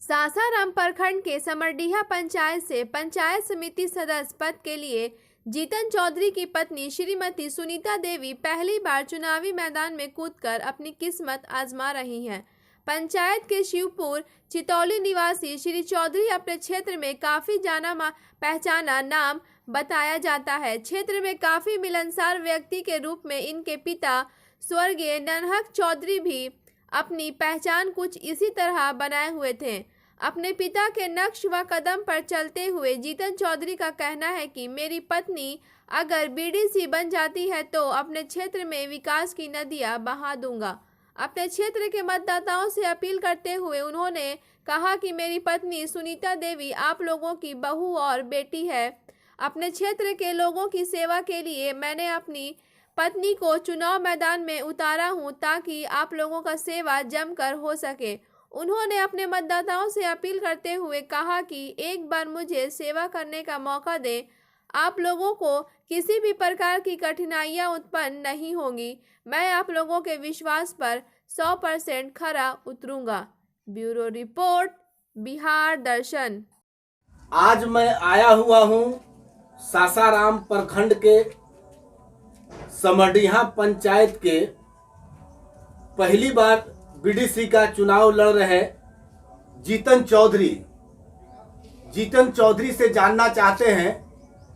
सासाराम प्रखंड के समरडीहा पंचायत से पंचायत समिति सदस्य पद के लिए जीतन चौधरी की पत्नी श्रीमती सुनीता देवी पहली बार चुनावी मैदान में कूदकर अपनी किस्मत आजमा रही हैं। पंचायत के शिवपुर चितौली निवासी श्री चौधरी अपने क्षेत्र में काफी जाना पहचाना नाम बताया जाता है। क्षेत्र में काफी मिलनसार व्यक्ति के रूप में इनके पिता स्वर्गीय ननहक चौधरी भी अपनी पहचान कुछ इसी तरह बनाए हुए थे। अपने पिता के नक्श व कदम पर चलते हुए जीतन चौधरी का कहना है कि मेरी पत्नी अगर बीडीसी बन जाती है तो अपने क्षेत्र में विकास की नदियां बहा दूंगा। अपने क्षेत्र के मतदाताओं से अपील करते हुए उन्होंने कहा कि मेरी पत्नी सुनीता देवी आप लोगों की बहू और बेटी है। अपने क्षेत्र के लोगों की सेवा के लिए मैंने अपनी पत्नी को चुनाव मैदान में उतारा हूं ताकि आप लोगों का सेवा जमकर हो सके। उन्होंने अपने मतदाताओं से अपील करते हुए कहा कि एक बार मुझे सेवा करने का मौका दें। आप लोगों को किसी भी प्रकार की कठिनाइयां उत्पन्न नहीं होंगी। मैं आप लोगों के विश्वास पर 100% खरा उतरूंगा। ब्यूरो रिपोर्ट, बिहार दर्शन। आज मैं आया हुआ हूं सासाराम प्रखंड के समरडीहा पंचायत के पहली बार बीडीसी का चुनाव लड़ रहे जीतन चौधरी से जानना चाहते हैं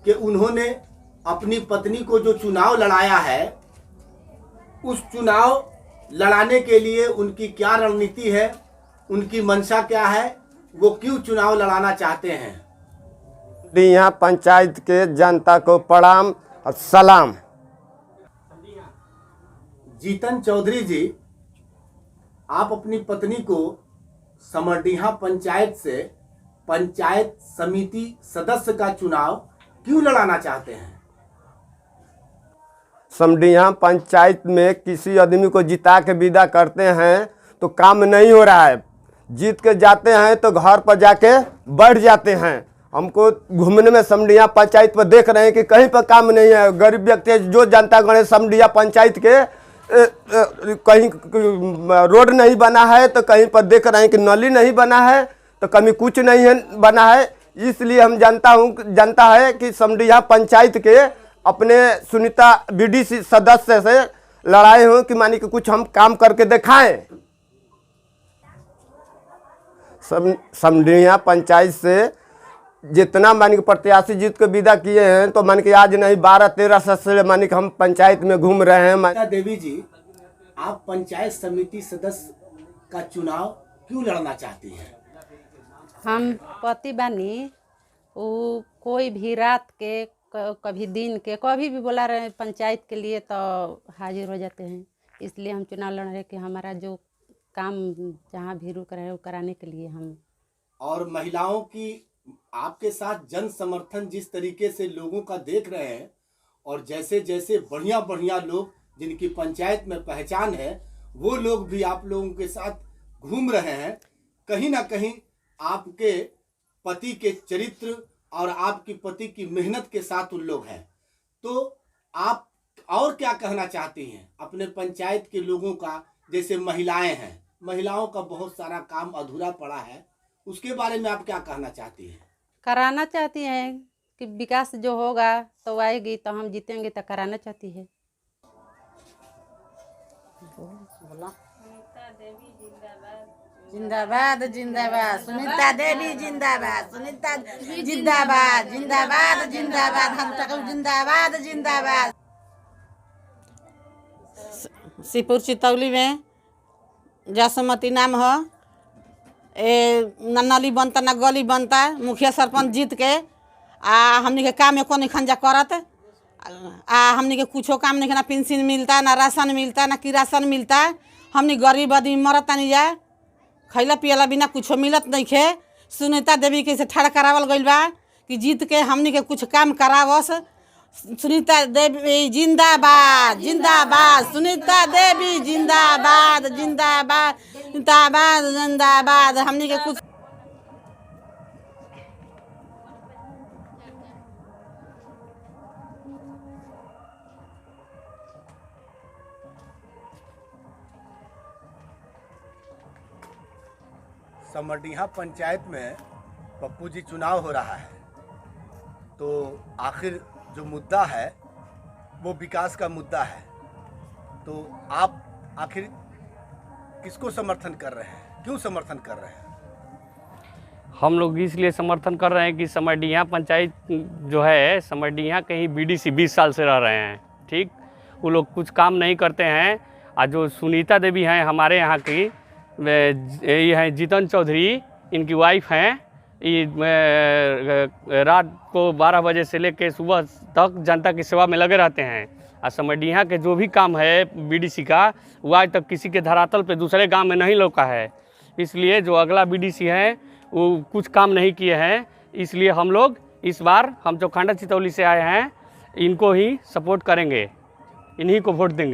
कि उन्होंने अपनी पत्नी को जो चुनाव लड़ाया है उस चुनाव लड़ाने के लिए उनकी क्या रणनीति है, उनकी मंशा क्या है, वो क्यों चुनाव लड़ाना चाहते हैं। यहाँ पंचायत के जनता को प्रणाम और सलाम। जीतन चौधरी जी, आप अपनी पत्नी को समरडीहा पंचायत से पंचायत समिति सदस्य का चुनाव क्यों लड़ाना चाहते हैं। समरडीहा पंचायत में किसी आदमी को जिता के विदा करते हैं तो काम नहीं हो रहा है। जीत के जाते हैं तो घर पर जाके बैठ जाते हैं। हमको घूमने में समरडीहा पंचायत पर देख रहे हैं कि कहीं पर काम नहीं है। गरीब व्यक्ति जो जनता गण समरडीहा पंचायत के कहीं रोड नहीं बना है तो कहीं पर देख रहे हैं कि नली नहीं बना है तो कहीं कुछ नहीं है बना है। इसलिए हम जानता है कि समरडीहा पंचायत के अपने सुनीता बीडीसी सदस्य से लड़ाई हो कि मानी कि कुछ हम काम करके दिखाएं। समरडीहा पंचायत से जितना मानी कि प्रत्याशी जीत के विदा किए हैं तो मानी कि आज नहीं 12-13 सदस्य मानी कि हम पंचायत में घूम रहे हैं। देवी जी, आप पंचायत समिति सदस्य का चुनाव क्यों लड़ना चाहती हैं। हम पति बानी वो कोई भी रात के कभी दिन के कभी भी बोला रहे पंचायत के लिए तो हाजिर हो जाते हैं। इसलिए हम चुनाव लड़ रहे कि हमारा जो काम जहाँ भी रुक रहे हैं वो कराने के लिए हम। और महिलाओं की आपके साथ जन समर्थन जिस तरीके से लोगों का देख रहे हैं और जैसे जैसे बढ़िया बढ़िया लोग जिनकी पंचायत में पहचान है वो लोग भी आप लोगों के साथ घूम रहे हैं, कहीं ना कहीं आपके पति के चरित्र और आपकी पति की मेहनत के साथ उन लोग हैं। तो आप और क्या कहना चाहती हैं अपने पंचायत के लोगों का। जैसे महिलाएं हैं, महिलाओं का बहुत सारा काम अधूरा पड़ा है, उसके बारे में आप क्या कहना चाहती हैं। कराना चाहती हैं कि विकास जो होगा तो आएगी तो हम जीतेंगे तो कराना चाहती है। जिंदाबाद जिंदाबाद सुनीता देवी जिंदाबाद, सुनीता जिंदाबाद जिंदाबाद जिंदाबाद, हम तक जिंदाबाद जिंदाबाद। शिवपुर चितौली में जसमती नाम हो, न नली बनता न गली बनता। मुखिया सरपंच जीत के हमनी के काम एको नहीं खंजा करत। हमनी के कुछो काम नहीं, ना पेंशन मिलता, ना राशन मिलता, ना किरासन मिलता। हमनी गरीब आदमी मरत नहीं जाए, खैला पियला बिना कुछो मिलत नहीं खे। सुनीता देवी के से ठाड़ करावल गइल बा कि जीत के हमनी के कुछ काम करावस। सुनीता देवी जिंदाबाद जिंदाबाद, सुनीता देवी जिंदाबाद जिंदाबाद जिंदाबाद जिंदाबाद। हमनी के कुछ समरडीहा पंचायत में पप्पू जी चुनाव हो रहा है, तो आखिर जो मुद्दा है वो विकास का मुद्दा है। तो आप आखिर किसको समर्थन कर रहे हैं, क्यों समर्थन कर रहे हैं? हम लोग इसलिए समर्थन कर रहे हैं कि समरडीहा पंचायत जो है, समरडीहा के ही बीडीसी 20 साल से रह रहे हैं, ठीक। वो लोग कुछ काम नहीं करते हैं। और जो सुनीता देवी हैं हमारे यहाँ की, ये हैं जीतन चौधरी, इनकी वाइफ हैं। ये रात को 12 बजे से लेकर सुबह तक जनता की सेवा में लगे रहते हैं। और समरडीहा के जो भी काम है बीडीसी का, वो आज तक किसी के धरातल पे दूसरे गांव में नहीं लौका है। इसलिए जो अगला बीडीसी है वो कुछ काम नहीं किए हैं। इसलिए हम लोग इस बार, हम चौखंडा चितौली से आए हैं, इनको ही सपोर्ट करेंगे, इन्हीं को वोट देंगे।